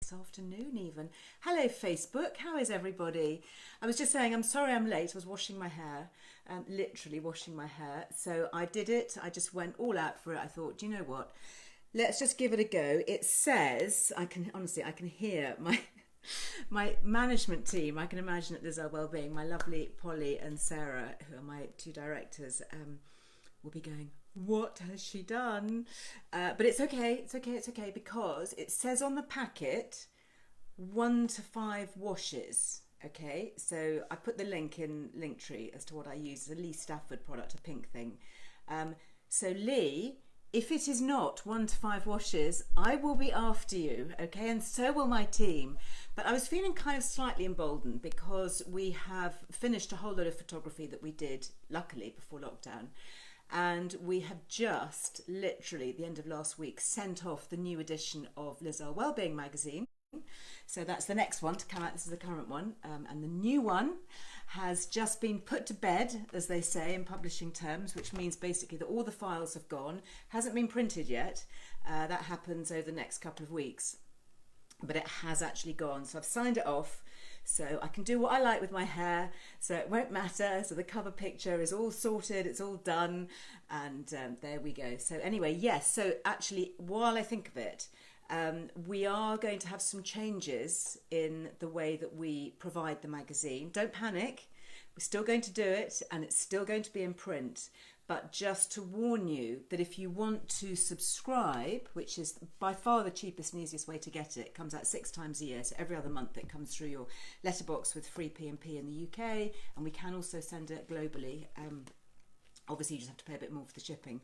this afternoon even. Hello Facebook, how is everybody? I was just saying I'm sorry I'm late. I was washing my hair, literally washing my hair. So I did it, I just went all out for it. I thought, do you know what? Let's just give it a go. It says, I can hear my management team. I can imagine at Earle Wellbeing, my lovely Polly and Sarah, who are my two directors, will be going, what has she done? But it's okay, because it says on the packet 1 to 5 washes. Okay, so I put the link in Linktree as to what I use. It's a Lee Stafford product, a pink thing. So Lee, if it is not 1 to 5 washes, I will be after you, okay? And so will my team. But I was feeling kind of slightly emboldened because we have finished a whole load of photography that we did, luckily, before lockdown. And we have just, literally, at the end of last week, sent off the new edition of Earle Wellbeing magazine. So that's the next one to come out. This is the current one. And the new one has just been put to bed, as they say in publishing terms, which means basically that all the files have gone. Hasn't been printed yet. That happens over the next couple of weeks. But it has actually gone. So I've signed it off. So I can do what I like with my hair, so it won't matter. So the cover picture is all sorted, it's all done, and there we go. So anyway, yes, so actually, while I think of it, we are going to have some changes in the way that we provide the magazine. Don't panic, we're still going to do it, and it's still going to be in print. But just to warn you that if you want to subscribe, which is by far the cheapest and easiest way to get it, it comes out 6 times a year, so every other month it comes through your letterbox with free P&P in the UK, and we can also send it globally. Obviously you just have to pay a bit more for the shipping.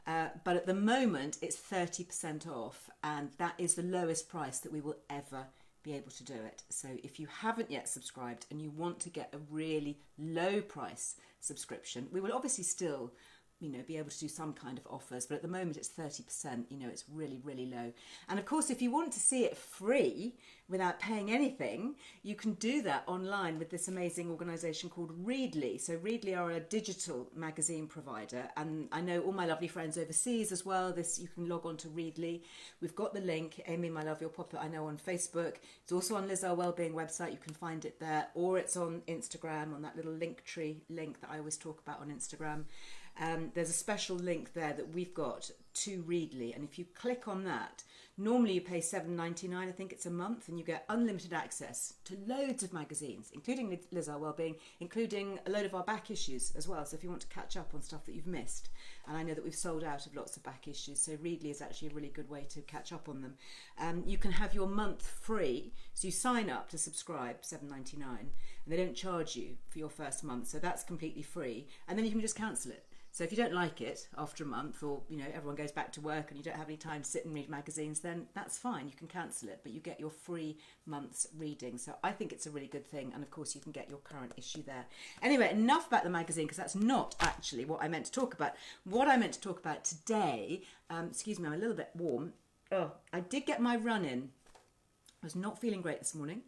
But at the moment it's 30% off, and that is the lowest price that we will ever be able to do it. So if you haven't yet subscribed and you want to get a really low price subscription, we will obviously still, you know, be able to do some kind of offers, but at the moment it's 30%, you know, it's really, really low. And of course, if you want to see it free without paying anything, you can do that online with this amazing organisation called Readly. So Readly are a digital magazine provider, and I know all my lovely friends overseas as well. You can log on to Readly. We've got the link. Amy, my love, you'll pop it, I know, on Facebook. It's also on Earle Wellbeing website. You can find it there, or it's on Instagram on that little Linktree link that I always talk about on Instagram. There's a special link there that we've got to Readly, and if you click on that, normally you pay $7.99, I think it's a month, and you get unlimited access to loads of magazines, including Earle Wellbeing, including a load of our back issues as well. So if you want to catch up on stuff that you've missed, and I know that we've sold out of lots of back issues, so Readly is actually a really good way to catch up on them. You can have your month free, so you sign up to subscribe, $7.99, and they don't charge you for your first month, so that's completely free, and then you can just cancel it. So if you don't like it after a month, or you know everyone goes back to work and you don't have any time to sit and read magazines, then that's fine, you can cancel it, but you get your free month's reading. So I think it's a really good thing, and of course you can get your current issue there. Anyway, enough about the magazine, because that's not actually what I meant to talk about. What I meant to talk about today, excuse me, I'm a little bit warm. Oh, I did get my run in. I was not feeling great this morning.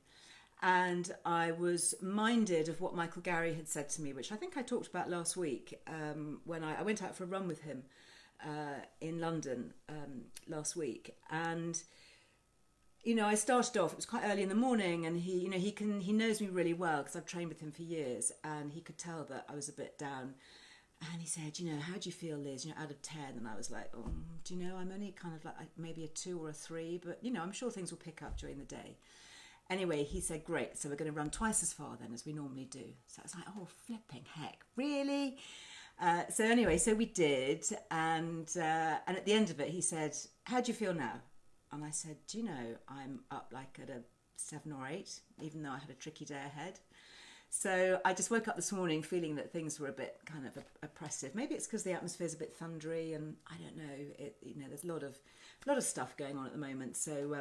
And I was minded of what Michael Gary had said to me, which I think I talked about last week when I went out for a run with him in London last week. And, you know, I started off, it was quite early in the morning, and he knows me really well because I've trained with him for years, and he could tell that I was a bit down. And he said, you know, how do you feel, Liz, you know, out of 10? And I was like, oh, do you know, I'm only kind of like maybe a 2 or a 3, but, you know, I'm sure things will pick up during the day. Anyway, he said, great, so we're going to run twice as far then as we normally do. So I was like, oh, flipping heck, really? So anyway, so we did, and at the end of it, he said, how do you feel now? And I said, do you know, I'm up like at a 7 or 8, even though I had a tricky day ahead. So I just woke up this morning feeling that things were a bit kind of oppressive. Maybe it's because the atmosphere's a bit thundery, and I don't know, you know, there's a lot of stuff going on at the moment. So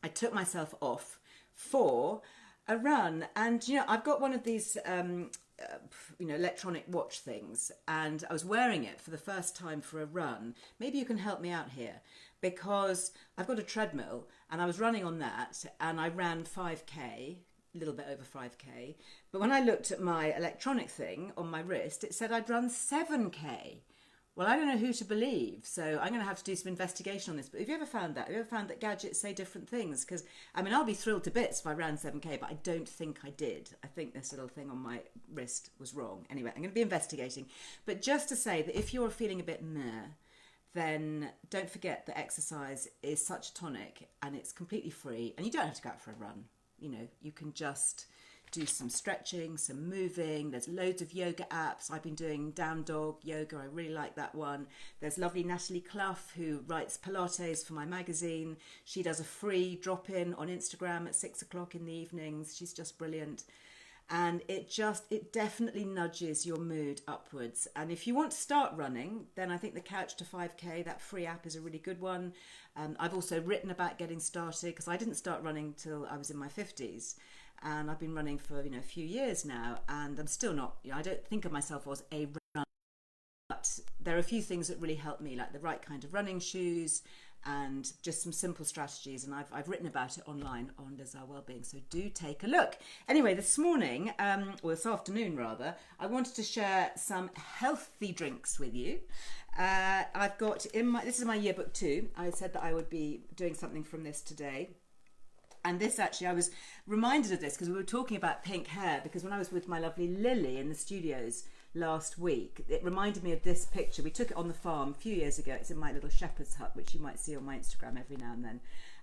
I took myself off for a run, and you know, I've got one of these you know, electronic watch things, and I was wearing it for the first time for a run. Maybe you can help me out here, because I've got a treadmill and I was running on that, and I ran 5k, a little bit over 5k, but when I looked at my electronic thing on my wrist, it said I'd run 7k. Well, I don't know who to believe, so I'm going to have to do some investigation on this. But have you ever found that? Have you ever found that gadgets say different things? Because, I mean, I'll be thrilled to bits if I ran 7K, but I don't think I did. I think this little thing on my wrist was wrong. Anyway, I'm going to be investigating. But just to say that if you're feeling a bit meh, then don't forget that exercise is such a tonic and it's completely free. And you don't have to go out for a run. You know, you can just do some stretching, some moving. There's loads of yoga apps. I've been doing down dog yoga. I really like that one. There's lovely Natalie Clough, who writes Pilates for my magazine. She does a free drop-in on Instagram at 6 o'clock in the evenings. She's just brilliant. And it definitely nudges your mood upwards. And if you want to start running, then I think the Couch to 5K, that free app, is a really good one. I've also written about getting started, because I didn't start running till I was in my 50s. And I've been running for, a few years now, and I'm still not, I don't think of myself as a runner, but there are a few things that really help me, like the right kind of running shoes and just some simple strategies. And I've written about it online on Wellbeing, so do take a look. Anyway, this morning, or this afternoon rather, I wanted to share some healthy drinks with you. I've got this is my yearbook too. I said that I would be doing something from this today. And this actually, I was reminded of this because we were talking about pink hair, because when I was with my lovely Lily in the studios last week, it reminded me of this picture. We took it on the farm a few years ago. It's in my little shepherd's hut, which you might see on my Instagram every now and then.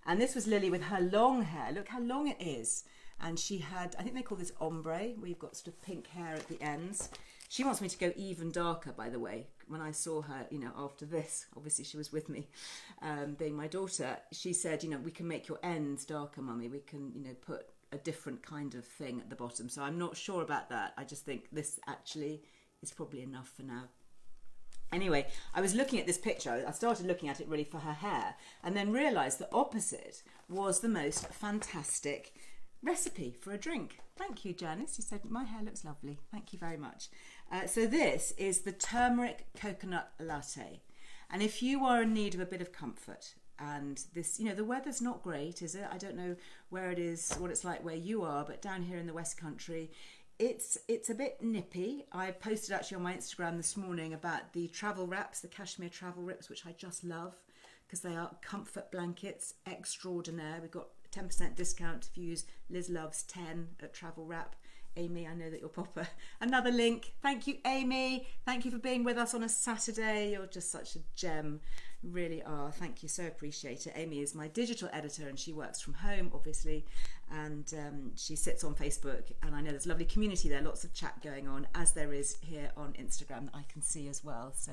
And this was Lily with her long hair. Look how long it is. And she had, I think they call this ombre, where you've got sort of pink hair at the ends. She wants me to go even darker, by the way. When I saw her, after this, obviously she was with me, being my daughter, she said, we can make your ends darker, Mummy. We can, put a different kind of thing at the bottom. So I'm not sure about that. I just think this actually is probably enough for now. Anyway, I was looking at this picture. I started looking at it really for her hair, and then realised the opposite was the most fantastic recipe for a drink. Thank you, Janice. You said my hair looks lovely. Thank you very much. So this is the Turmeric Coconut Latte. And if you are in need of a bit of comfort, and this, the weather's not great, is it? I don't know where it is, what it's like where you are, but down here in the West Country, it's a bit nippy. I posted actually on my Instagram this morning about the travel wraps, the cashmere travel wraps, which I just love, because they are comfort blankets extraordinaire. We've got 10% discount if you use Liz Loves 10 at Travel Wrap. Amy, I know that you'll pop another link. Thank you, Amy. Thank you for being with us on a Saturday. You're just such a gem. You really are. Thank you. So appreciate it. Amy is my digital editor, and she works from home, obviously. And she sits on Facebook. And I know there's a lovely community there, lots of chat going on, as there is here on Instagram that I can see as well. So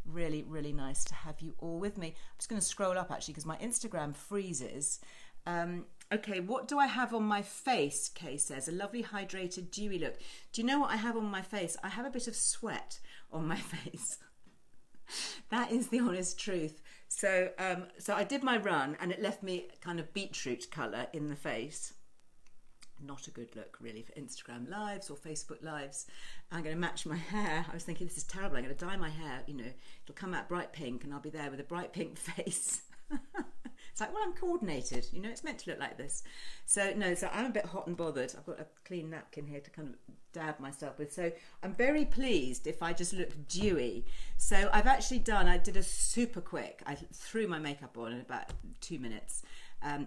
really, really nice to have you all with me. I'm just going to scroll up, actually, because my Instagram freezes. Okay, what do I have on my face? Kay says, a lovely hydrated dewy look. Do you know what I have on my face? I have a bit of sweat on my face. That is the honest truth. So I did my run, and it left me kind of beetroot colour in the face. Not a good look really for Instagram lives or Facebook lives. I'm going to match my hair. I was thinking, this is terrible. I'm going to dye my hair, it'll come out bright pink, and I'll be there with a bright pink face. It's like, well, I'm coordinated, it's meant to look like this. So I'm a bit hot and bothered. I've got a clean napkin here to kind of dab myself with. So I'm very pleased if I just look dewy. So I did a super quick, I threw my makeup on in about 2 minutes.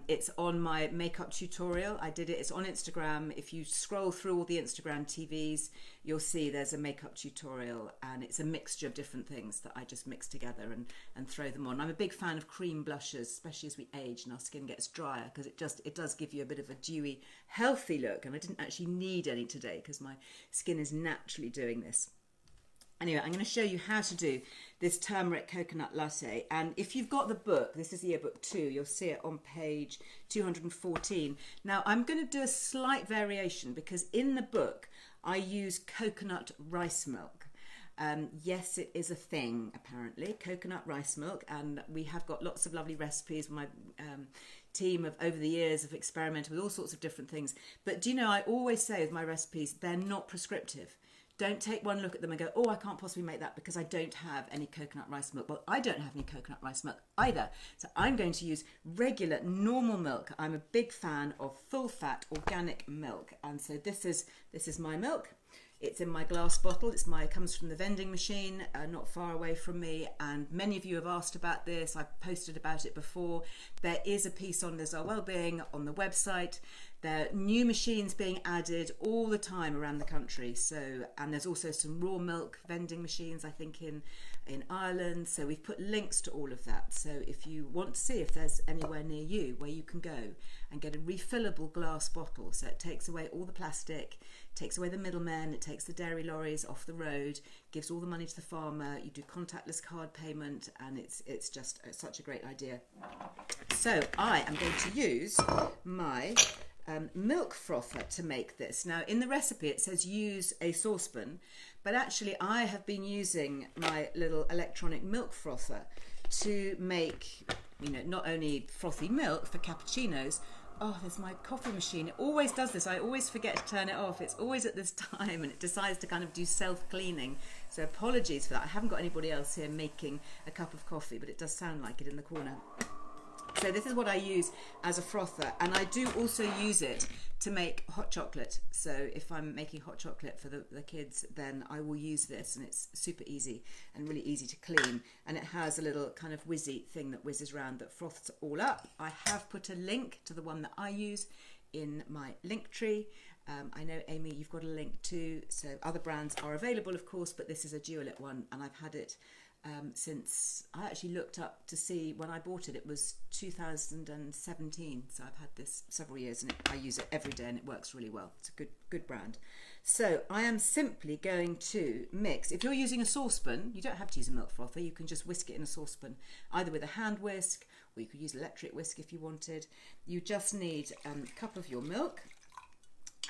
It's on my makeup tutorial. I did it. It's on Instagram. If you scroll through all the Instagram TVs, you'll see there's a makeup tutorial, and it's a mixture of different things that I just mix together and throw them on. I'm a big fan of cream blushes, especially as we age and our skin gets drier, because it does give you a bit of a dewy, healthy look. And I didn't actually need any today because my skin is naturally doing this. Anyway, I'm going to show you how to do this turmeric coconut latte. And if you've got the book, this is yearbook 2, you'll see it on page 214. Now, I'm going to do a slight variation, because in the book, I use coconut rice milk. Yes, it is a thing, apparently, coconut rice milk. And we have got lots of lovely recipes. My team of over the years have experimented with all sorts of different things. But do you know, I always say with my recipes, they're not prescriptive. Don't take one look at them and go, oh, I can't possibly make that because I don't have any coconut rice milk. Well, I don't have any coconut rice milk either. So I'm going to use regular, normal milk. I'm a big fan of full-fat organic milk. And so this is my milk. It's in my glass bottle. It comes from the vending machine, not far away from me. And many of you have asked about this. I've posted about it before. There is a piece on Earle Wellbeing on the website. There are new machines being added all the time around the country. So, and there's also some raw milk vending machines, I think, in Ireland. So we've put links to all of that. So if you want to see if there's anywhere near you where you can go and get a refillable glass bottle, so it takes away all the plastic, takes away the middlemen, it takes the dairy lorries off the road, gives all the money to the farmer, you do contactless card payment, and it's just such a great idea. So I am going to use my milk frother to make this. Now in the recipe it says use a saucepan, but actually I have been using my little electronic milk frother to make, you know, not only frothy milk for cappuccinos. Oh, there's my coffee machine. It always does this. I always forget to turn it off. It's always at this time and it decides to kind of do self-cleaning. So apologies for that. I haven't got anybody else here making a cup of coffee, but it does sound like it in the corner. So this is what I use as a frother, and I do also use it to make hot chocolate. So if I'm making hot chocolate for the kids, then I will use this, and it's super easy and really easy to clean. And it has a little kind of whizzy thing that whizzes around that froths all up. I have put a link to the one that I use in my link tree. I know, Amy, you've got a link too. So other brands are available, of course, but this is a dualit one, and I've had it since I actually looked up to see when I bought it. It was 2017, so I've had this several years, and I use it every day, and it works really well. It's a good brand. So I am simply going to mix. If you're using a saucepan, you don't have to use a milk frother. You can just whisk it in a saucepan, either with a hand whisk, or you could use electric whisk if you wanted. You just need a cup of your milk,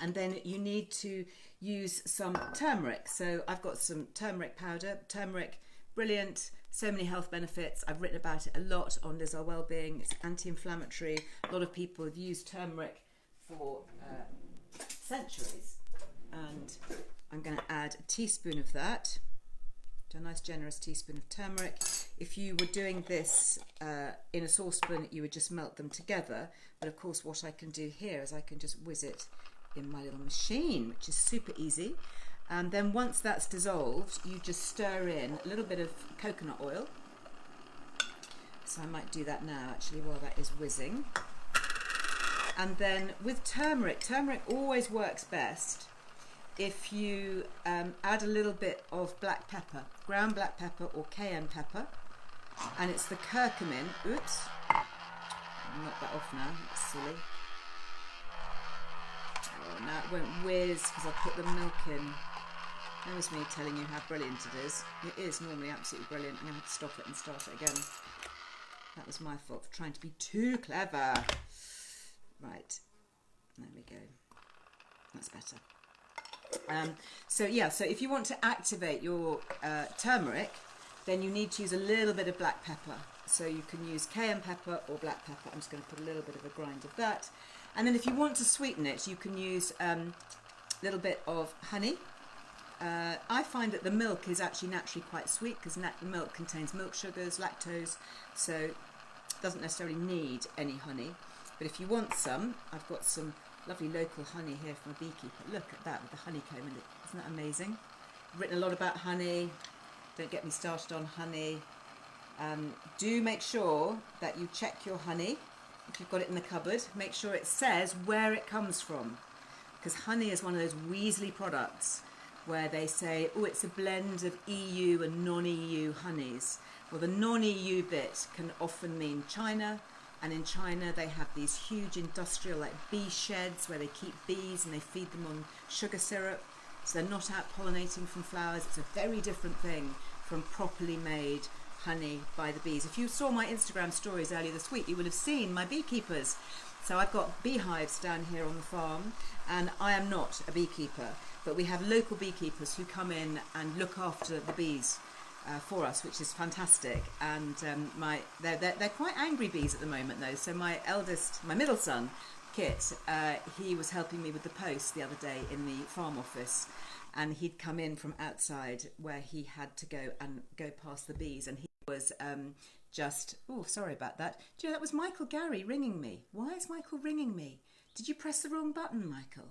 and then you need to use some turmeric. So I've got some turmeric powder. Turmeric, brilliant, so many health benefits. I've written about it a lot on Earle Wellbeing. It's anti-inflammatory. A lot of people have used turmeric for centuries. And I'm going to add a teaspoon of that, a nice generous teaspoon of turmeric. If you were doing this in a saucepan, you would just melt them together. But of course what I can do here is I can just whiz it in my little machine, which is super easy. And then once that's dissolved, you just stir in a little bit of coconut oil. So I might do that now actually while that is whizzing. And then with turmeric, turmeric always works best if you add a little bit of black pepper, ground black pepper or cayenne pepper. And it's the curcumin. Oops, I'll knock that off now, that's silly. Oh, now it won't whiz because I put the milk in. That was me telling you how brilliant it is. It is normally absolutely brilliant. I'm going to have to stop it and start it again. That was my fault for trying to be too clever. Right, there we go. That's better. So if you want to activate your turmeric, then you need to use a little bit of black pepper. So you can use cayenne pepper or black pepper. I'm just going to put a little bit of a grind of that. And then if you want to sweeten it, you can use a little bit of honey. I find that the milk is actually naturally quite sweet because milk contains milk sugars, lactose, so it doesn't necessarily need any honey. But if you want some, I've got some lovely local honey here from a beekeeper. Look at that with the honeycomb in it. Isn't that amazing? I've written a lot about honey. Don't get me started on honey. Do make sure that you check your honey. If you've got it in the cupboard, make sure it says where it comes from. Because honey is one of those Weasley products where they say, oh, it's a blend of EU and non-EU honeys. Well, the non-EU bit can often mean China, and in China they have these huge industrial like bee sheds where they keep bees and they feed them on sugar syrup, so they're not out pollinating from flowers. It's a very different thing from properly made honey by the bees. If you saw my Instagram stories earlier this week, you would have seen my beekeepers. So I've got beehives down here on the farm, and I am not a beekeeper, but we have local beekeepers who come in and look after the bees for us, which is fantastic. And they're quite angry bees at the moment though. So my middle son, Kit, he was helping me with the post the other day in the farm office, and he'd come in from outside where he had to go past the bees, and he was sorry about that. Do you know, that was Michael Gary ringing me. Why is Michael ringing me? Did you press the wrong button, Michael?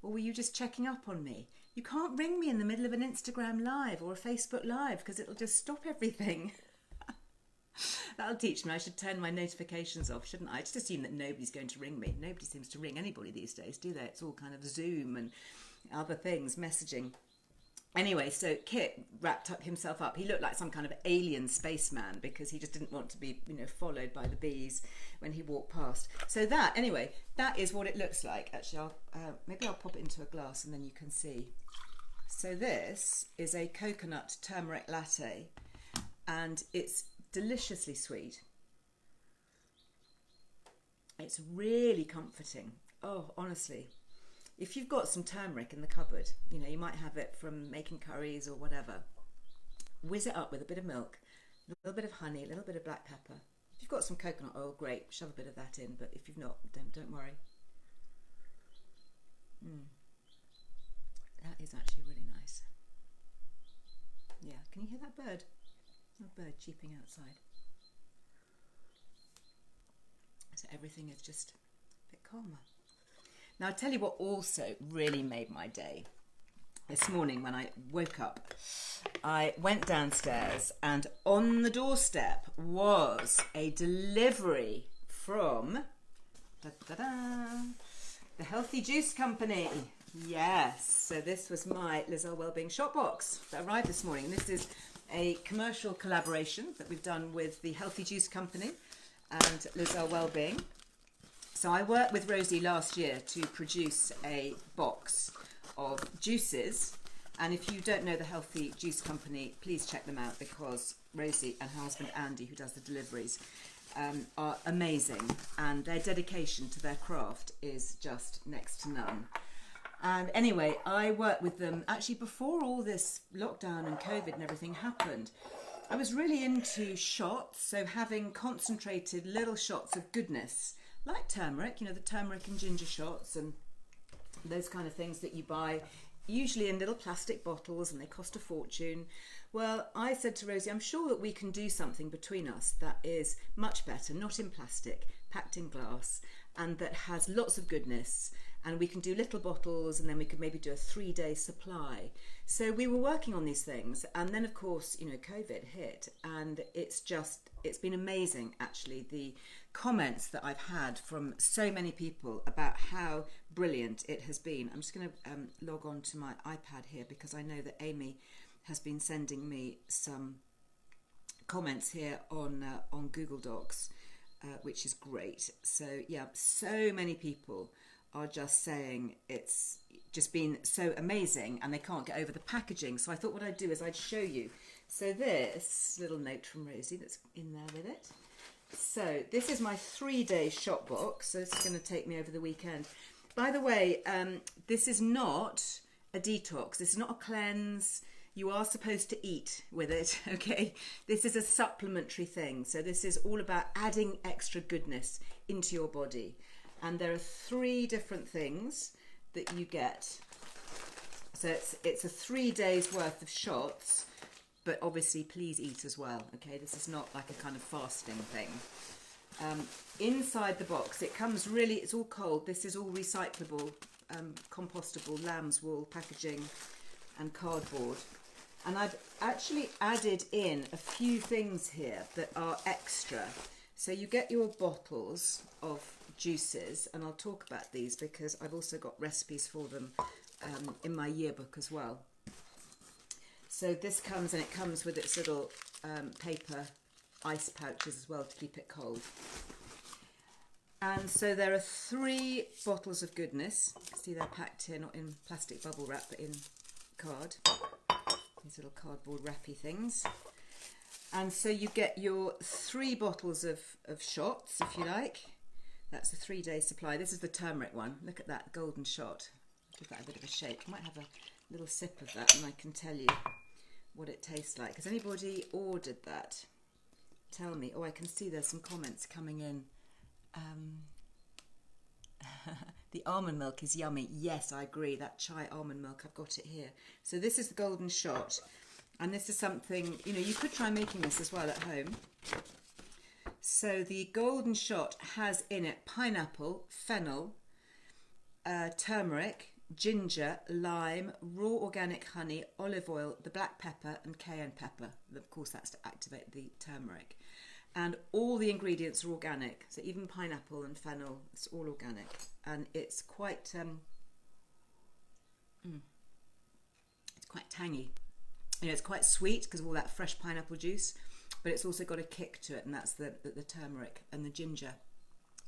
Or were you just checking up on me? You can't ring me in the middle of an Instagram live or a Facebook live because it'll just stop everything. That'll teach me I should turn my notifications off, shouldn't I? I just assume that nobody's going to ring me. Nobody seems to ring anybody these days, do they? It's all kind of Zoom and other things, messaging. Anyway, so Kit wrapped up himself up. He looked like some kind of alien spaceman because he just didn't want to be, followed by the bees when he walked past. So that is what it looks like. Actually, maybe I'll pop it into a glass and then you can see. So this is a coconut turmeric latte, and it's deliciously sweet. It's really comforting. Oh, honestly. If you've got some turmeric in the cupboard, you might have it from making curries or whatever, whiz it up with a bit of milk, a little bit of honey, a little bit of black pepper. If you've got some coconut oil, great, shove a bit of that in, but if you've not, don't worry. That is actually really nice. Yeah, can you hear that bird? A bird cheeping outside. So everything is just a bit calmer. Now, I'll tell you what also really made my day. This morning when I woke up, I went downstairs and on the doorstep was a delivery from the Healthy Juice Company. Yes, so this was my Earle Wellbeing shop box that arrived this morning. This is a commercial collaboration that we've done with the Healthy Juice Company and Earle Wellbeing. So I worked with Rosie last year to produce a box of juices, and if you don't know the Healthy Juice Company, please check them out because Rosie and her husband Andy, who does the deliveries, are amazing, and their dedication to their craft is just next to none. And anyway, I worked with them actually before all this lockdown and COVID and everything happened. I was really into shots, so having concentrated little shots of goodness, like turmeric, the turmeric and ginger shots and those kind of things that you buy, usually in little plastic bottles, and they cost a fortune. Well, I said to Rosie, I'm sure that we can do something between us that is much better, not in plastic, packed in glass, and that has lots of goodness. And we can do little bottles, and then we could maybe do a 3-day supply. So we were working on these things, and then of course, COVID hit, and it's been amazing actually, the comments that I've had from so many people about how brilliant it has been. I'm just going to log on to my iPad here because I know that Amy has been sending me some comments here on Google Docs, which is great. So yeah, so many people are just saying it's just been so amazing and they can't get over the packaging. So I thought what I'd do is I'd show you. So this little note from Rosie that's in there with it. So this is my 3-day shop box. So this is going to take me over the weekend. By the way, this is not a detox. This is not a cleanse. You are supposed to eat with it, okay? This is a supplementary thing. So this is all about adding extra goodness into your body. And there are 3 different things that you get. So it's a 3 days worth of shots, but obviously please eat as well, okay? This is not like a kind of fasting thing. Inside the box, it comes it's all cold. This is all recyclable, compostable lamb's wool packaging and cardboard. And I've actually added in a few things here that are extra. So you get your bottles of juices, and I'll talk about these because I've also got recipes for them in my yearbook as well. So this comes, and it comes with its little paper ice pouches as well to keep it cold. And so there are 3 bottles of goodness. See, they're packed here, not in plastic bubble wrap, but in card. These little cardboard wrappy things. And so you get your 3 bottles of shots, if you like. That's a 3-day supply. This is the turmeric one. Look at that golden shot. Give that a bit of a shake. I might have a little sip of that and I can tell you what it tastes like. Has anybody ordered that? Tell me. Oh, I can see there's some comments coming in. The almond milk is yummy. Yes, I agree. That chai almond milk, I've got it here. So this is the golden shot. And this is something, you could try making this as well at home. So the golden shot has in it pineapple, fennel, turmeric, ginger, lime, raw organic honey, olive oil, the black pepper and cayenne pepper. Of course, that's to activate the turmeric. And all the ingredients are organic. So even pineapple and fennel, it's all organic. And it's quite it's quite tangy. It's quite sweet because of all that fresh pineapple juice, but it's also got a kick to it, and that's the turmeric and the ginger.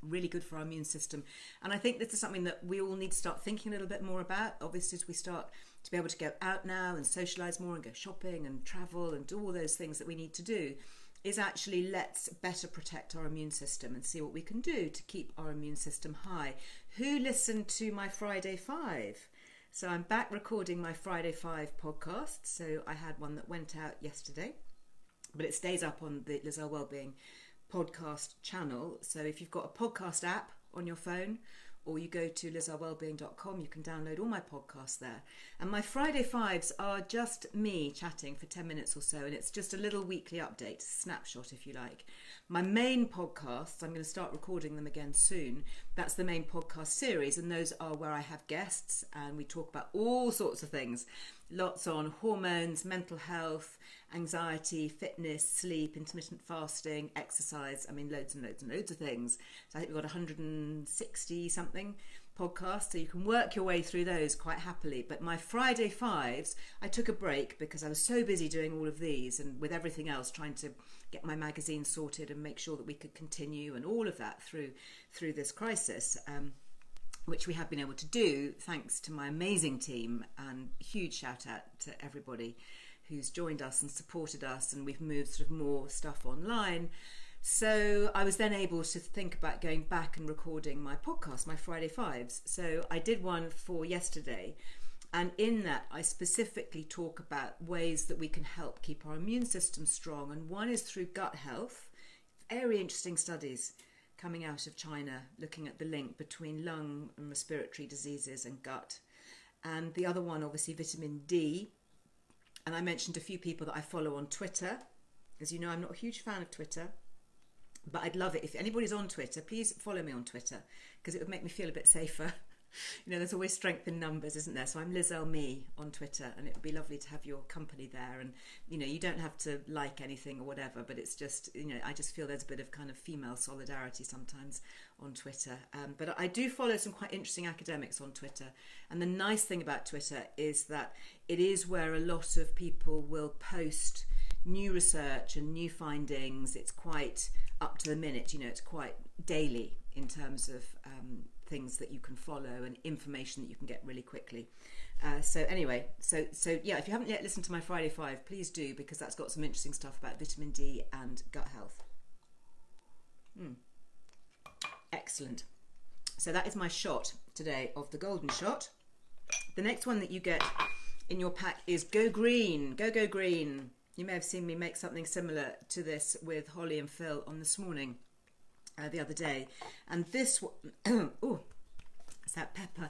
Really good for our immune system. And I think this is something that we all need to start thinking a little bit more about. Obviously, as we start to be able to go out now and socialise more and go shopping and travel and do all those things that we need to do, is actually let's better protect our immune system and see what we can do to keep our immune system high. Who listened to my Friday 5? So I'm back recording my Friday 5 podcast. So I had one that went out yesterday, but it stays up on the Earle Wellbeing podcast channel. So if you've got a podcast app on your phone, or you go to lizarwellbeing.com, you can download all my podcasts there. And my Friday 5s are just me chatting for 10 minutes or so, and it's just a little weekly update, snapshot if you like. My main podcasts, I'm going to start recording them again soon. That's the main podcast series, and those are where I have guests and we talk about all sorts of things. Lots on hormones, mental health, anxiety, fitness, sleep, intermittent fasting, exercise. I mean, loads and loads and loads of things. So I think we've got 160 something podcasts, so you can work your way through those quite happily. But my Friday 5s, I took a break because I was so busy doing all of these and with everything else, trying to get my magazine sorted and make sure that we could continue and all of that through this crisis. Which we have been able to do thanks to my amazing team, and huge shout out to everybody who's joined us and supported us, and we've moved sort of more stuff online. So I was then able to think about going back and recording my podcast, my Friday 5s. So I did one for yesterday, and in that I specifically talk about ways that we can help keep our immune system strong, and one is through gut health. Very interesting studies coming out of China, looking at the link between lung and respiratory diseases and gut. And the other one, obviously, vitamin D. And I mentioned a few people that I follow on Twitter. As you know, I'm not a huge fan of Twitter, but I'd love it if anybody's on Twitter, please follow me on Twitter, because it would make me feel a bit safer. There's always strength in numbers, isn't there? So I'm Liz Earle Me on Twitter, and it would be lovely to have your company there. And you don't have to like anything or whatever, but it's just I just feel there's a bit of kind of female solidarity sometimes on Twitter. But I do follow some quite interesting academics on Twitter, and the nice thing about Twitter is that it is where a lot of people will post new research and new findings. It's quite up to the minute, it's quite daily in terms of things that you can follow and information that you can get really quickly. So anyway, so yeah, if you haven't yet listened to my Friday 5, please do, because that's got some interesting stuff about vitamin D and gut health. Excellent. So that is my shot today of the golden shot. The next one that you get in your pack is Go Green. Go Green. You may have seen me make something similar to this with Holly and Phil on This Morning. The other day, and this one, it's that pepper.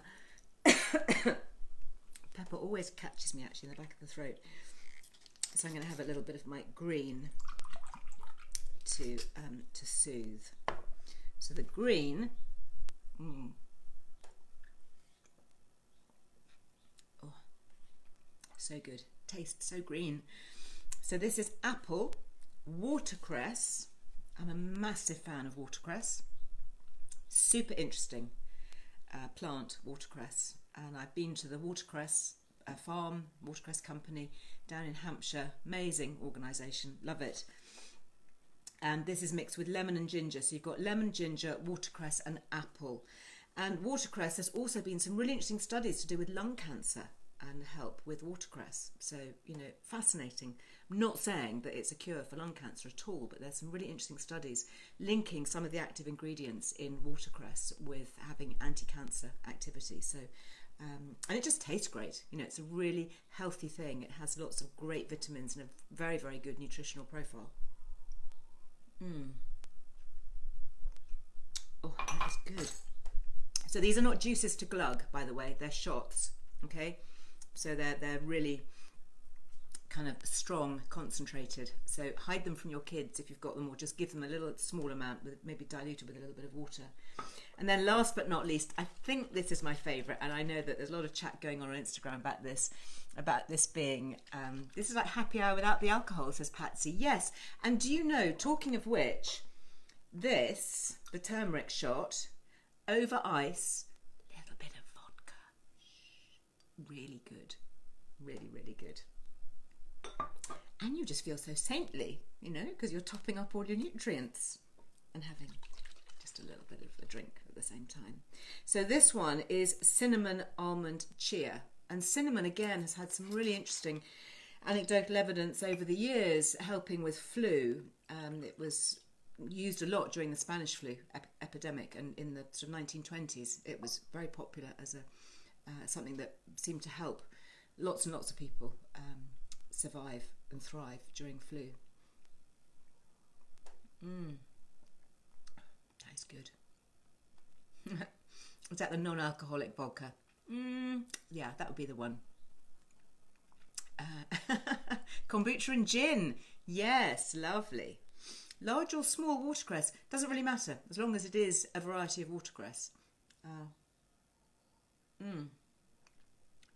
Pepper always catches me actually in the back of the throat, so I'm going to have a little bit of my green to soothe. So the green, so good, tastes so green. So this is apple, watercress. I'm a massive fan of watercress. Super interesting plant, watercress. And I've been to the watercress farm, watercress company down in Hampshire. Amazing organisation, love it. And this is mixed with lemon and ginger. So you've got lemon, ginger, watercress and apple. And watercress, there's also been some really interesting studies to do with lung cancer and help with watercress. So, fascinating. I'm not saying that it's a cure for lung cancer at all, but there's some really interesting studies linking some of the active ingredients in watercress with having anti-cancer activity. So, and it just tastes great. It's a really healthy thing. It has lots of great vitamins and a very, very good nutritional profile. Oh, that is good. So these are not juices to glug, by the way. They're shots, okay? So they're really kind of strong, concentrated. So hide them from your kids if you've got them, or just give them a little small amount, with maybe diluted with a little bit of water. And then last but not least, I think this is my favourite, and I know that there's a lot of chat going on Instagram about this being, this is like happy hour without the alcohol, says Patsy. Yes, and do you know, talking of which, this, the turmeric shot, over ice, a little bit of vodka, really good, really, really good. And you just feel so saintly, you know, because you're topping up all your nutrients and having just a little bit of a drink at the same time. So this one is cinnamon almond chia, and cinnamon again has had some really interesting anecdotal evidence over the years helping with flu. It was used a lot during the Spanish flu epidemic, and in the sort of 1920s it was very popular as a something that seemed to help lots and lots of people survive and thrive during flu. That's good. Is that the non-alcoholic vodka? Yeah, that would be the one. Kombucha and gin. Yes, lovely. Large or small watercress, doesn't really matter, as long as it is a variety of watercress.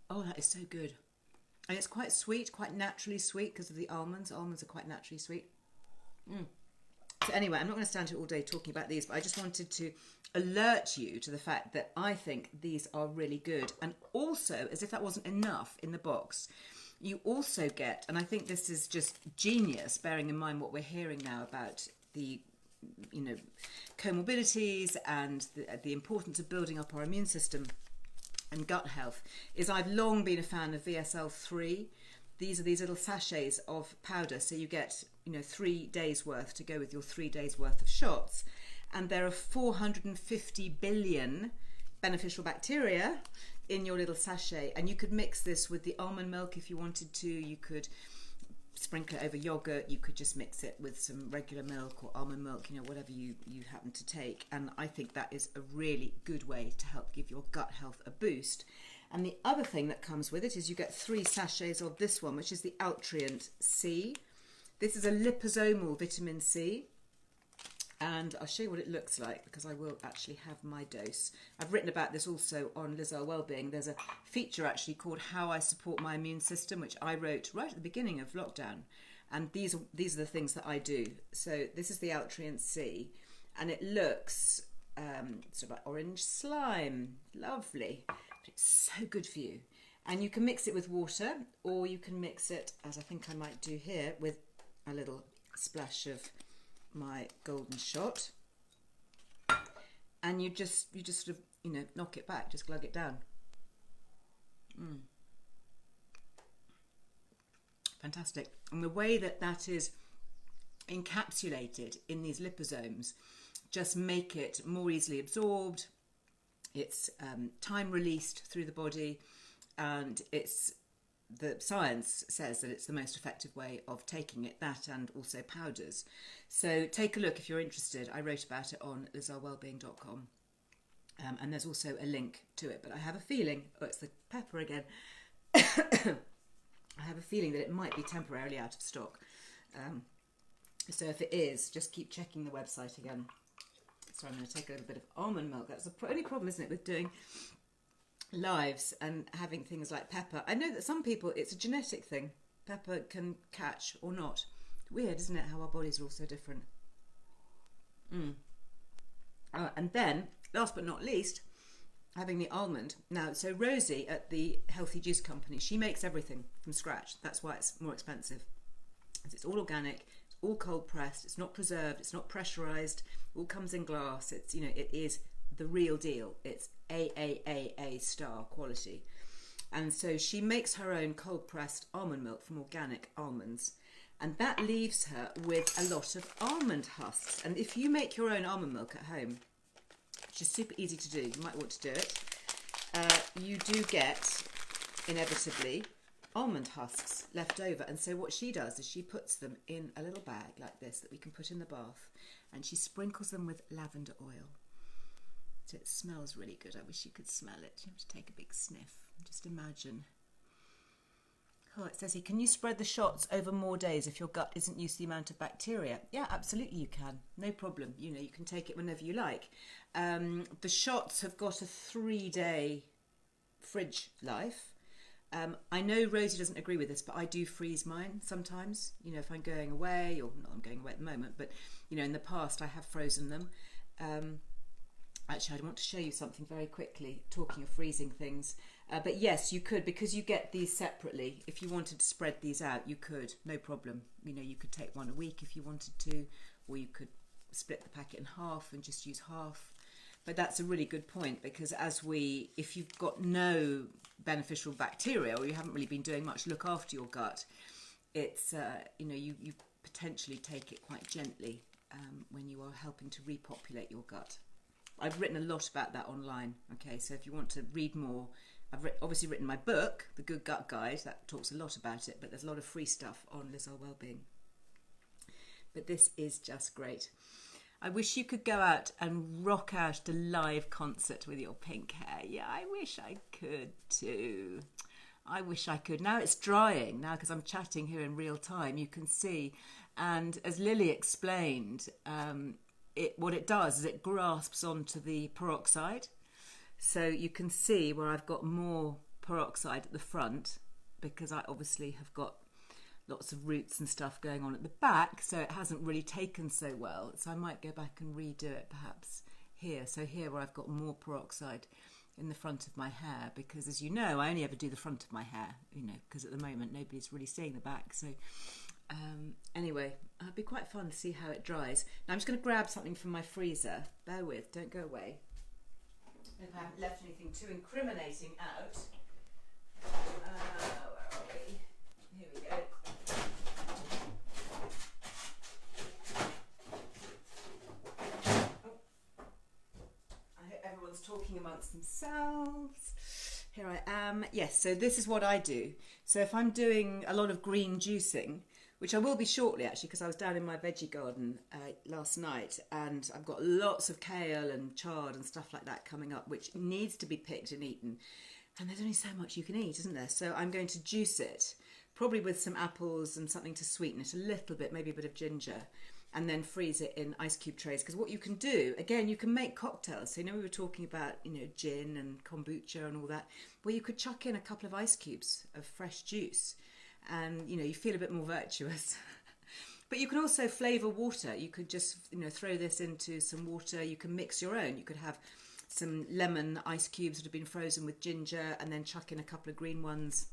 Oh, that is so good. And it's quite sweet, quite naturally sweet because of the almonds. Almonds are quite naturally sweet. So anyway, I'm not going to stand here all day talking about these, but I just wanted to alert you to the fact that I think these are really good. And also, as if that wasn't enough in the box, you also get, and I think this is just genius, bearing in mind what we're hearing now about the, you know, comorbidities and the importance of building up our immune system and gut health, is I've long been a fan of VSL3. These are these little sachets of powder, so you get, you know, 3 days worth to go with your 3 days worth of shots, and there are 450 billion beneficial bacteria in your little sachet, and you could mix this with the almond milk if you wanted to. You could sprinkle it over yogurt, you could just mix it with some regular milk or almond milk, you know, whatever you happen to take. And I think that is a really good way to help give your gut health a boost. And the other thing that comes with it is you get 3 sachets of this one, which is the Nutrient C. This is a liposomal vitamin C, and I'll show you what it looks like because I will actually have my dose. I've written about this also on Earle Wellbeing. There's a feature actually called How I Support My Immune System, which I wrote right at the beginning of lockdown, and these are the things that I do. So this is the Nutrient C, and it looks sort of like orange slime, lovely, but it's so good for you. And you can mix it with water, or you can mix it, as I think I might do here, with a little splash of my golden shot, and you just sort of, you know, knock it back, just glug it down. Fantastic. And the way that that is encapsulated in these liposomes just make it more easily absorbed. It's time released through the body, and the science says that it's the most effective way of taking it, that and also powders. So take a look if you're interested. I wrote about it on lizarwellbeing.com, and there's also a link to it. But I have a feeling, oh, it's the pepper again. I have a feeling that it might be temporarily out of stock. So if it is, just keep checking the website again. So I'm going to take a little bit of almond milk. That's the only problem, isn't it, with doing lives and having things like pepper. I know that some people, it's a genetic thing. Pepper can catch or not. Weird, isn't it, how our bodies are all so different. And then, last but not least, having the almond. Now, so Rosie at the Healthy Juice Company, she makes everything from scratch. That's why it's more expensive. It's all organic, it's all cold pressed, it's not preserved, it's not pressurized, it all comes in glass. It's, you know, it is the real deal. It's AAAA star quality. And so she makes her own cold pressed almond milk from organic almonds, and that leaves her with a lot of almond husks. And if you make your own almond milk at home, which is super easy to do, you might want to do it, you do get inevitably almond husks left over. And so what she does is she puts them in a little bag like this that we can put in the bath, and she sprinkles them with lavender oil. So it smells really good. I wish you could smell it. You have to take a big sniff and just imagine Oh, it says here, can you spread the shots over more days if your gut isn't used to the amount of bacteria? Yeah, absolutely you can. No problem. You know, you can take it whenever you like. The shots have got a 3-day fridge life. I know Rosie doesn't agree with this, but I do freeze mine sometimes. You know, if I'm going away, or not I'm going away at the moment, but, you know, in the past I have frozen them. Actually, I want to show you something very quickly, talking of freezing things. But yes, you could, because you get these separately. If you wanted to spread these out, you could, no problem. You know, you could take one a week if you wanted to, or you could split the packet in half and just use half. But that's a really good point, because if you've got no beneficial bacteria, or you haven't really been doing much to look after your gut, it's, you know, you potentially take it quite gently when you are helping to repopulate your gut. I've written a lot about that online, okay, so if you want to read more, I've obviously written my book, The Good Gut Guide, that talks a lot about it, but there's a lot of free stuff on Liz Earle Wellbeing. But this is just great. I wish you could go out and rock out a live concert with your pink hair. Yeah, I wish I could too. I wish I could. Now it's drying, now because I'm chatting here in real time, you can see. And as Lily explained, what it does is it grasps onto the peroxide. So you can see where I've got more peroxide at the front, because I obviously have got lots of roots and stuff going on at the back, so it hasn't really taken so well. So I might go back and redo it perhaps here. So here where I've got more peroxide in the front of my hair, because as you know, I only ever do the front of my hair, you know, because at the moment nobody's really seeing the back. So anyway, it'll be quite fun to see how it dries. Now I'm just going to grab something from my freezer. Bear with, don't go away. If I haven't left anything too incriminating out. Where are we? Here we go. I hope everyone's talking amongst themselves. Here I am. Yes, so this is what I do. So if I'm doing a lot of green juicing, which I will be shortly actually, because I was down in my veggie garden last night, and I've got lots of kale and chard and stuff like that coming up, which needs to be picked and eaten. And there's only so much you can eat, isn't there? So I'm going to juice it, probably with some apples and something to sweeten it a little bit, maybe a bit of ginger, and then freeze it in ice cube trays. Because what you can do, again, you can make cocktails. So, you know, we were talking about, you know, gin and kombucha and all that. Well, you could chuck in a couple of ice cubes of fresh juice, and, you know, you feel a bit more virtuous. But you can also flavour water. You could just, you know, throw this into some water. You can mix your own. You could have some lemon ice cubes that have been frozen with ginger, and then chuck in a couple of green ones.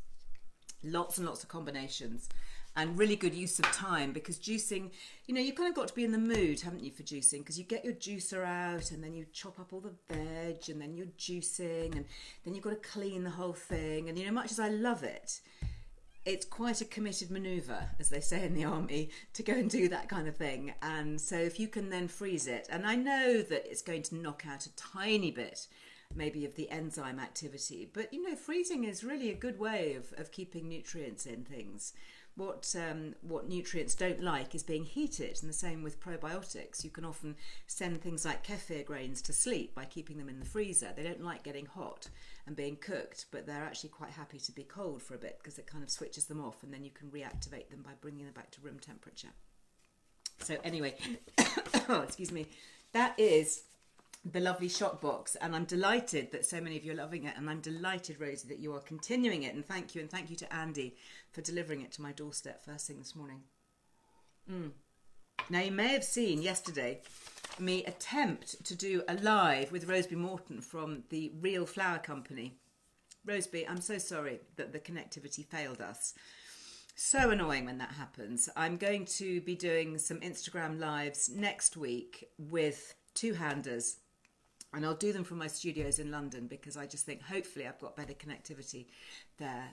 Lots and lots of combinations, and really good use of time, because juicing, you know, you've kind of got to be in the mood, haven't you, for juicing, because you get your juicer out and then you chop up all the veg and then you're juicing and then you've got to clean the whole thing. And, you know, much as I love it, it's quite a committed manoeuvre, as they say in the army, to go and do that kind of thing. And so if you can then freeze it, and I know that it's going to knock out a tiny bit maybe of the enzyme activity, but, you know, freezing is really a good way of keeping nutrients in things. What nutrients don't like is being heated, and the same with probiotics. You can often send things like kefir grains to sleep by keeping them in the freezer. They don't like getting hot and being cooked, but they're actually quite happy to be cold for a bit, because it kind of switches them off, and then you can reactivate them by bringing them back to room temperature. So anyway, oh, excuse me, that is the lovely shot box, and I'm delighted that so many of you are loving it, and I'm delighted, Rosie, that you are continuing it, and thank you to Andy for delivering it to my doorstep first thing this morning. Now, you may have seen yesterday me attempt to do a live with Roseby Morton from the Real Flower Company. Roseby, I'm so sorry that the connectivity failed us. So annoying when that happens. I'm going to be doing some Instagram lives next week with two-handers, and I'll do them from my studios in London, because I just think hopefully I've got better connectivity there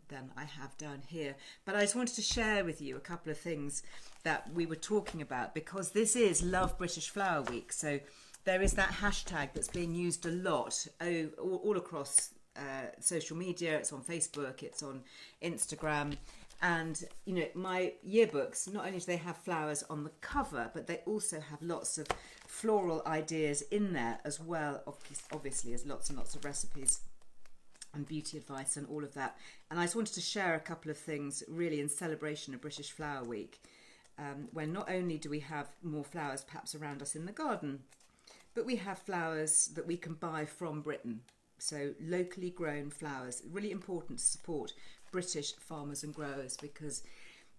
than I have down here. But I just wanted to share with you a couple of things that we were talking about, because this is Love British Flower Week. So there is that hashtag that's being used a lot all across social media. It's on Facebook, it's on Instagram. And, you know, my yearbooks, not only do they have flowers on the cover, but they also have lots of floral ideas in there as well, obviously, as lots and lots of recipes. and beauty advice and all of that. And I just wanted to share a couple of things really in celebration of British Flower Week, when not only do we have more flowers perhaps around us in the garden, but we have flowers that we can buy from Britain. So locally grown flowers, really important to support British farmers and growers, because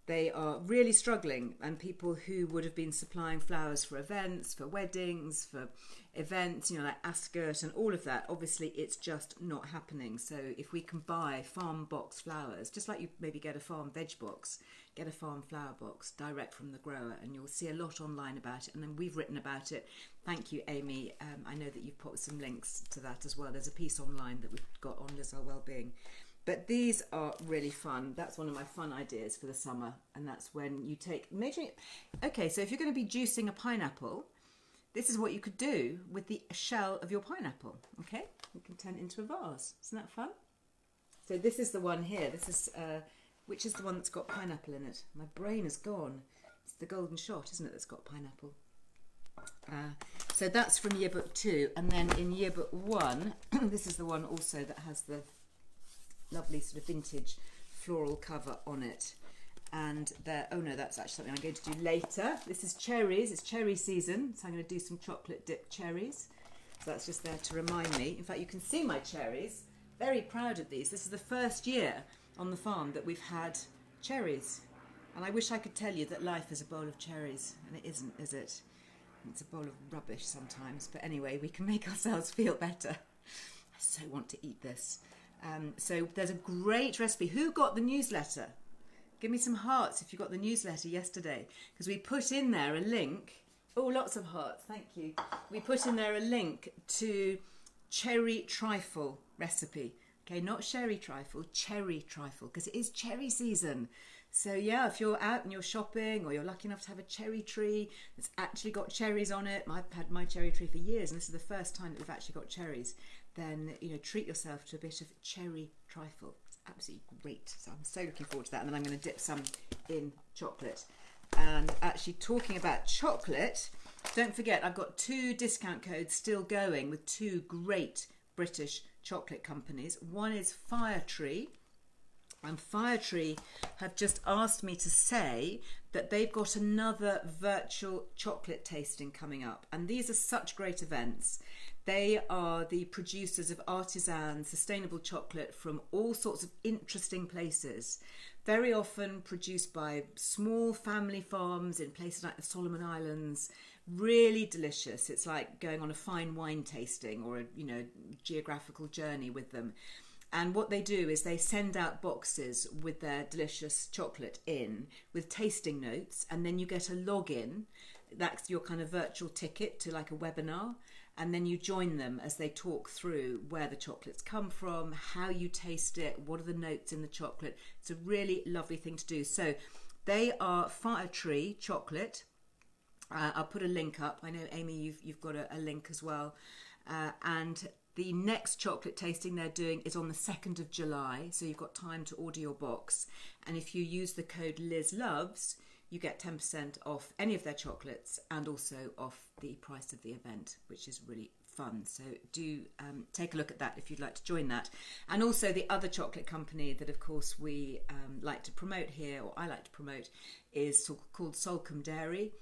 they are really struggling, and people who would have been supplying flowers for events, for weddings, for events, like Ascot and all of that, obviously it's just not happening. So if we can buy farm box flowers, just like you maybe get a farm veg box, get a farm flower box direct from the grower, and you'll see a lot online about it. And then we've written about it. Thank you, Amy. I know that you've put some links to that as well. There's a piece online that we've got on Liz Our Wellbeing. But these are really fun. That's one of my fun ideas for the summer. And that's when you take... Okay, so if you're going to be juicing a pineapple, this is what you could do with the shell of your pineapple. Okay, you can turn it into a vase. Isn't that fun? So this is the one here. This is... which is the one that's got pineapple in it? My brain is gone. It's the golden shot, isn't it, that's got pineapple? So that's from yearbook 2. And then in yearbook 1, this is the one also that has the lovely sort of vintage floral cover on it. And there, oh no, that's actually something I'm going to do later. This is cherries. It's cherry season, so I'm going to do some chocolate dipped cherries. So that's just there to remind me. In fact, you can see my cherries. Very proud of these. This is the first year on the farm that we've had cherries, and I wish I could tell you that life is a bowl of cherries, and it isn't, is it? It's a bowl of rubbish sometimes, but anyway, we can make ourselves feel better. I so want to eat this. So there's a great recipe. Who got the newsletter? Give me some hearts if you got the newsletter yesterday, because we put in there a link. Oh, lots of hearts, thank you. We put in there a link to cherry trifle recipe. Okay, not sherry trifle, cherry trifle, because it is cherry season. So yeah, if you're out and you're shopping, or you're lucky enough to have a cherry tree that's actually got cherries on it, I've had my cherry tree for years, and this is the first time that we've actually got cherries, then treat yourself to a bit of cherry trifle. It's absolutely great. So I'm so looking forward to that. And then I'm going to dip some in chocolate. And actually, talking about chocolate, don't forget I've got 2 discount codes still going with 2 great British chocolate companies. One is Firetree, and Firetree have just asked me to say that they've got another virtual chocolate tasting coming up, and these are such great events. They are the producers of artisan sustainable chocolate from all sorts of interesting places, very often produced by small family farms in places like the Solomon Islands. Really delicious. It's like going on a fine wine tasting or a geographical journey with them. And what they do is they send out boxes with their delicious chocolate in, with tasting notes, and then you get a login. That's your kind of virtual ticket to like a webinar, and then you join them as they talk through where the chocolates come from, how you taste it, what are the notes in the chocolate. It's a really lovely thing to do. So they are Firetree chocolate. I'll put a link up. I know, Amy, you've got a link as well. And the next chocolate tasting they're doing is on the 2nd of July, so you've got time to order your box. And if you use the code LizLoves, you get 10% off any of their chocolates, and also off the price of the event, which is really fun. So do take a look at that if you'd like to join that. And also the other chocolate company that, of course, we like to promote here, or I like to promote, is called Salcombe Dairy.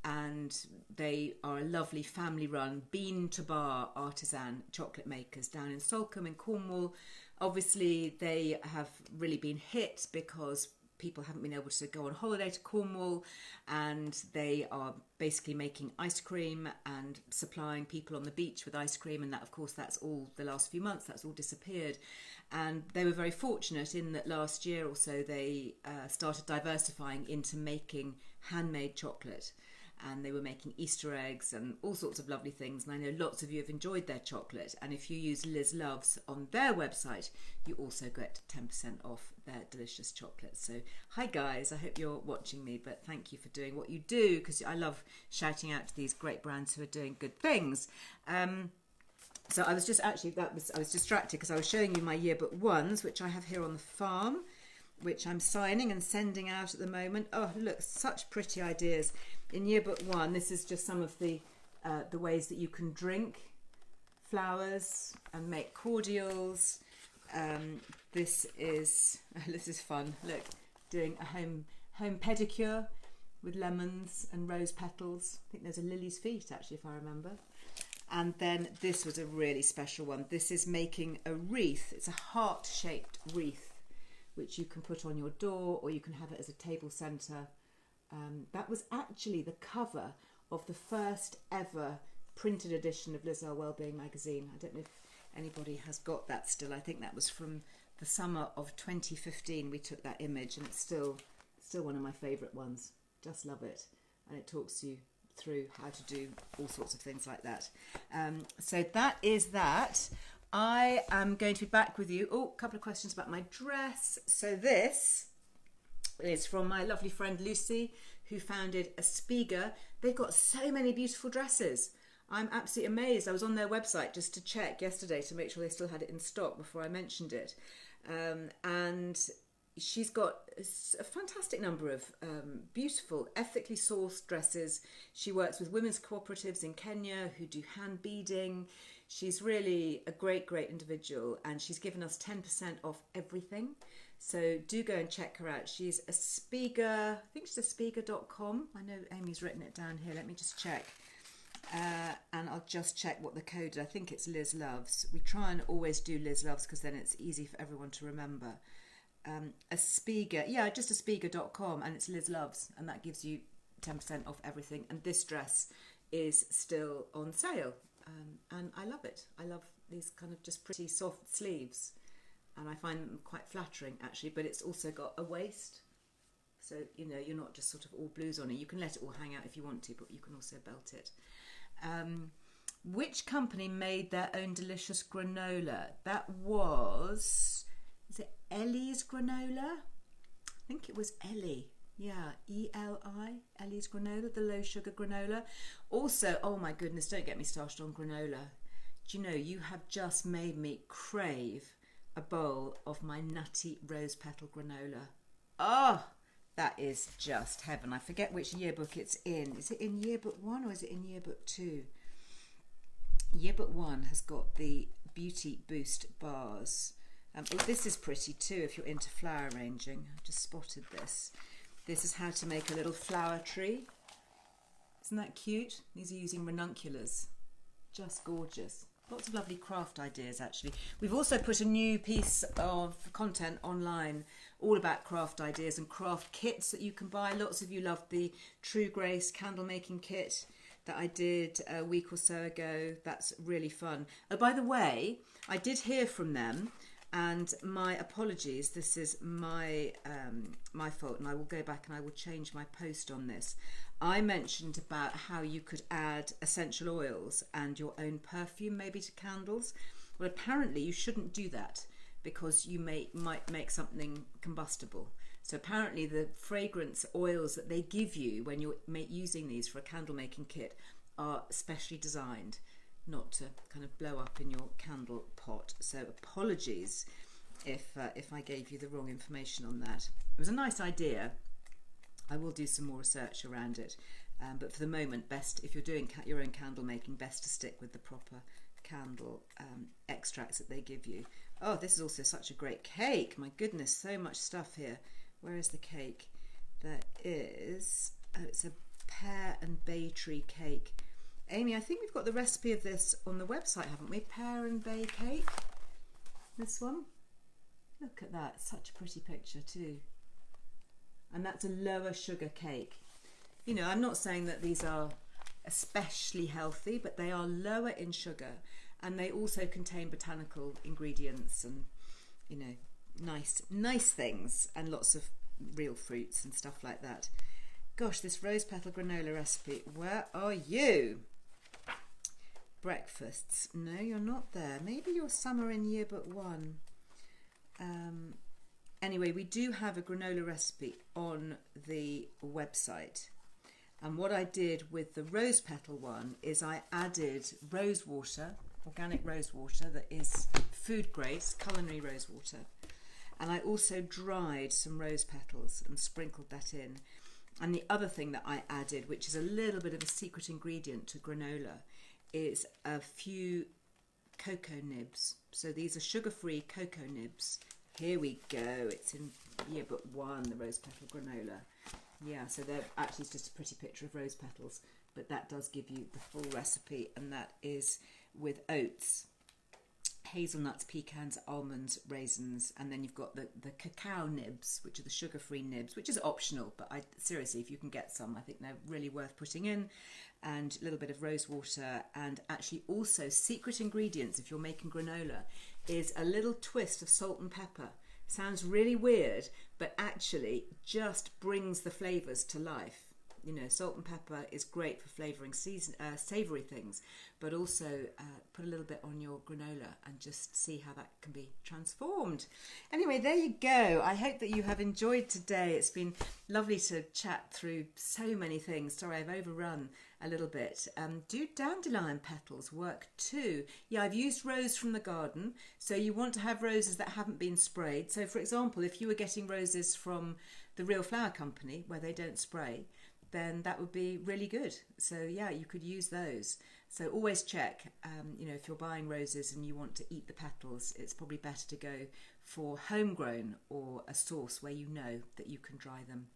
And they are a lovely family-run bean-to-bar artisan chocolate makers down in Salcombe in Cornwall. Obviously, they have really been hit because people haven't been able to go on holiday to Cornwall, and they are basically making ice cream and supplying people on the beach with ice cream, and that, of course, that's all the last few months, that's all disappeared. And they were very fortunate in that last year or so they started diversifying into making handmade chocolate. And they were making Easter eggs and all sorts of lovely things. And I know lots of you have enjoyed their chocolate. And if you use Liz Loves on their website, you also get 10% off their delicious chocolate. So, hi guys, I hope you're watching me, but thank you for doing what you do, because I love shouting out to these great brands who are doing good things. So I was just I was distracted because I was showing you my yearbook 1s, which I have here on the farm, which I'm signing and sending out at the moment. Oh, look, such pretty ideas. In yearbook 1, this is just some of the ways that you can drink flowers and make cordials. This is fun. Look, doing a home pedicure with lemons and rose petals. I think there's a lily's feet actually, if I remember. And then this was a really special one. This is making a wreath. It's a heart-shaped wreath, which you can put on your door, or you can have it as a table centre. That was actually the cover of the first ever printed edition of Earle Wellbeing magazine. I don't know if anybody has got that still. I think that was from the summer of 2015 we took that image, and it's still one of my favourite ones. Just love it. And it talks you through how to do all sorts of things like that. So that is that. I am going to be back with you. Oh, a couple of questions about my dress. So this is from my lovely friend Lucy, who founded Aspiga. They've got so many beautiful dresses. I'm absolutely amazed. I was on their website just to check yesterday to make sure they still had it in stock before I mentioned it. And she's got a fantastic number of beautiful, ethically sourced dresses. She works with women's cooperatives in Kenya who do hand beading. She's really a great individual, and she's given us 10% off everything. So do go and check her out. She's Aspiga, I think she's aspiga.com. I know Amy's written it down here. Let me just check. And I'll just check what the code is. I think it's Liz Loves. We try and always do Liz Loves because then it's easy for everyone to remember. Aspiga, yeah, just aspiga.com, and it's Liz Loves, and that gives you 10% off everything. And this dress is still on sale, and I love it. I love these kind of just pretty soft sleeves, and I find them quite flattering actually, but it's also got a waist, so you know you're not just sort of all blues on it. You can let it all hang out if you want to, but you can also belt it. Which company made their own delicious granola? That was, is it Ellie's Granola? I think it was Earle. Yeah, E-L-I, Ellie's Granola, the low sugar granola. Also, oh my goodness, don't get me started on granola. Do you know, you have just made me crave a bowl of my nutty rose petal granola. Oh, that is just heaven. I forget which yearbook it's in. Is it in yearbook 1 or is it in yearbook 2? Yearbook 1 has got the Beauty Boost bars. Oh, this is pretty too if you're into flower arranging. I've just spotted this. This is how to make a little flower tree. Isn't that cute? These are using ranunculus. Just gorgeous. Lots of lovely craft ideas actually. We've also put a new piece of content online all about craft ideas and craft kits that you can buy. Lots of you loved the True Grace candle making kit that I did a week or so ago. That's really fun. Oh, by the way, I did hear from them, and my apologies, this is my fault, and I will go back and I will change my post on this. I mentioned about how you could add essential oils and your own perfume maybe to candles. Well, apparently you shouldn't do that because you might make something combustible. So apparently the fragrance oils that they give you when you're using these for a candle making kit are specially designed not to kind of blow up in your candle pot. So apologies if I gave you the wrong information on that. It was a nice idea. I will do some more research around it, but for the moment, best if you're doing your own candle making, best to stick with the proper candle extracts that they give you. Oh, this is also such a great cake. My goodness, so much stuff here. Where is the cake? There is, oh, it's a pear and bay tree cake. Amy, I think we've got the recipe of this on the website, haven't we? Pear and bay cake. This one. Look at that. Such a pretty picture too. And that's a lower sugar cake. You know, I'm not saying that these are especially healthy, but they are lower in sugar, and they also contain botanical ingredients and, you know, nice things, and lots of real fruits and stuff like that. Gosh, this rose petal granola recipe, where are you? Breakfasts. No, you're not there. Maybe you're somewhere in yearbook 1. Anyway, we do have a granola recipe on the website. And what I did with the rose petal one is I added rose water, organic rose water that is food grade, culinary rose water. And I also dried some rose petals and sprinkled that in. And the other thing that I added, which is a little bit of a secret ingredient to granola, is a few cocoa nibs. So these are sugar-free cocoa nibs. Here we go. It's in yearbook 1, the rose petal granola. Yeah, so they're actually just a pretty picture of rose petals, but that does give you the full recipe, and that is with oats, hazelnuts, pecans, almonds, raisins, and then you've got the cacao nibs, which are the sugar-free nibs, which is optional, but seriously, if you can get some, I think they're really worth putting in, and a little bit of rose water, and actually also secret ingredients if you're making granola is a little twist of salt and pepper. Sounds really weird, but actually just brings the flavours to life. You know, salt and pepper is great for flavouring savoury things, but also put a little bit on your granola and just see how that can be transformed. Anyway, there you go. I hope that you have enjoyed today. It's been lovely to chat through so many things. Sorry, I've overrun a little bit. Do dandelion petals work too? Yeah, I've used rose from the garden. So you want to have roses that haven't been sprayed. So for example, if you were getting roses from the Real Flower Company where they don't spray, then that would be really good. So yeah, you could use those. So always check, you know, if you're buying roses and you want to eat the petals, it's probably better to go for homegrown or a source where you know that you can dry them.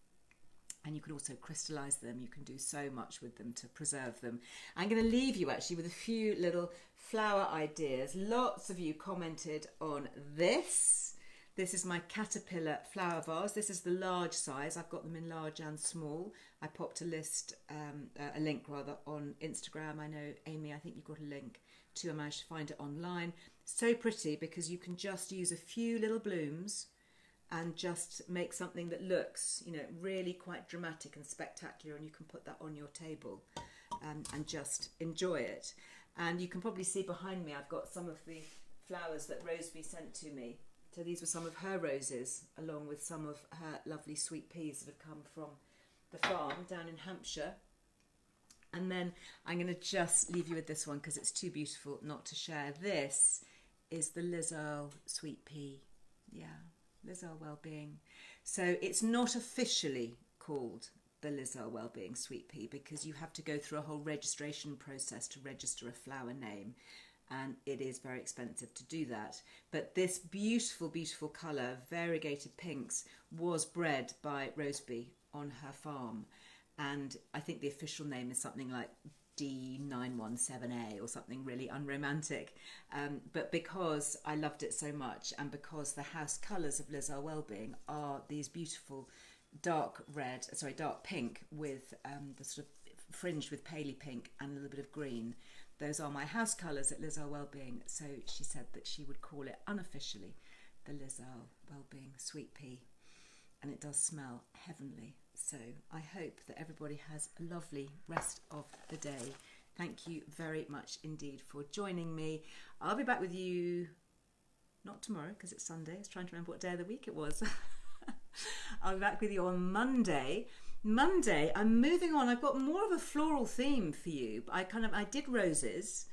And you can also crystallise them. You can do so much with them to preserve them. I'm going to leave you actually with a few little flower ideas. Lots of you commented on this. This is my caterpillar flower vase. This is the large size. I've got them in large and small. I popped a link on Instagram. I know, Amy, I think you've got a link too. I managed to find it online. So pretty because you can just use a few little blooms and just make something that looks, you know, really quite dramatic and spectacular, and you can put that on your table and just enjoy it. And you can probably see behind me, I've got some of the flowers that Roseby sent to me. So these were some of her roses, along with some of her lovely sweet peas that have come from the farm down in Hampshire. And then I'm going to just leave you with this one because it's too beautiful not to share. This is the Liz Earle sweet pea. Yeah, Liz Earle Wellbeing. So it's not officially called the Liz Earle Wellbeing sweet pea because you have to go through a whole registration process to register a flower name. And it is very expensive to do that. But this beautiful, beautiful colour, variegated pinks, was bred by Roseby on her farm. And I think the official name is something like D917A or something really unromantic. But because I loved it so much, and because the house colours of Liz Earle Wellbeing are these beautiful dark pink with the sort of fringed with paley pink and a little bit of green. Those are my house colours at Liz Earle Wellbeing, so she said that she would call it unofficially the Liz Earle Wellbeing Sweet Pea, and it does smell heavenly. So I hope that everybody has a lovely rest of the day. Thank you very much indeed for joining me. I'll be back with you, not tomorrow because it's Sunday. I was trying to remember what day of the week it was. I'll be back with you on Monday. Monday, I'm moving on. I've got more of a floral theme for you. I did roses.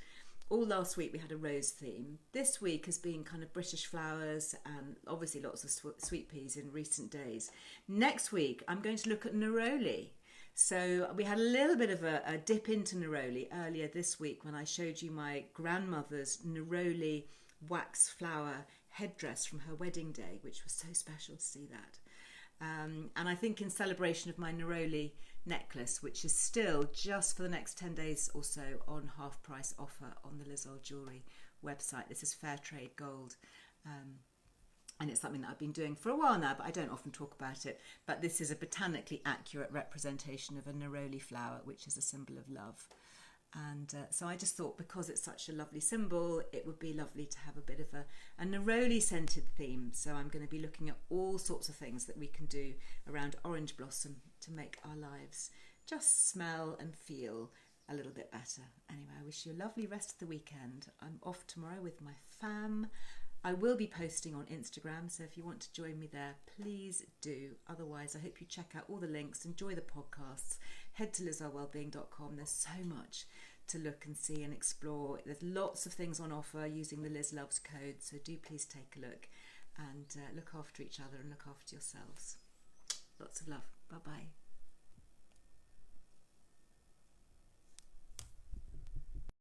All last week we had a rose theme. This week has been kind of British flowers and obviously lots of sweet peas in recent days. Next week I'm going to look at neroli. So we had a little bit of a dip into neroli earlier this week when I showed you my grandmother's neroli wax flower headdress from her wedding day, which was so special to see that. And I think in celebration of my neroli necklace, which is still just for the next 10 days or so on half price offer on the Liz Earle Jewellery website. This is Fair Trade Gold. And it's something that I've been doing for a while now, but I don't often talk about it. But this is a botanically accurate representation of a neroli flower, which is a symbol of love. And so I just thought, because it's such a lovely symbol, it would be lovely to have a bit of a neroli scented theme. So I'm going to be looking at all sorts of things that we can do around orange blossom to make our lives just smell and feel a little bit better. Anyway, I wish you a lovely rest of the weekend. I'm off tomorrow with my fam. I will be posting on Instagram, so if you want to join me there, please do. Otherwise, I hope you check out all the links, enjoy the podcasts, head to lizearlewellbeing.com. There's so much to look and see and explore. There's lots of things on offer using the Liz Loves code, so do please take a look and look after each other and look after yourselves. Lots of love. Bye-bye.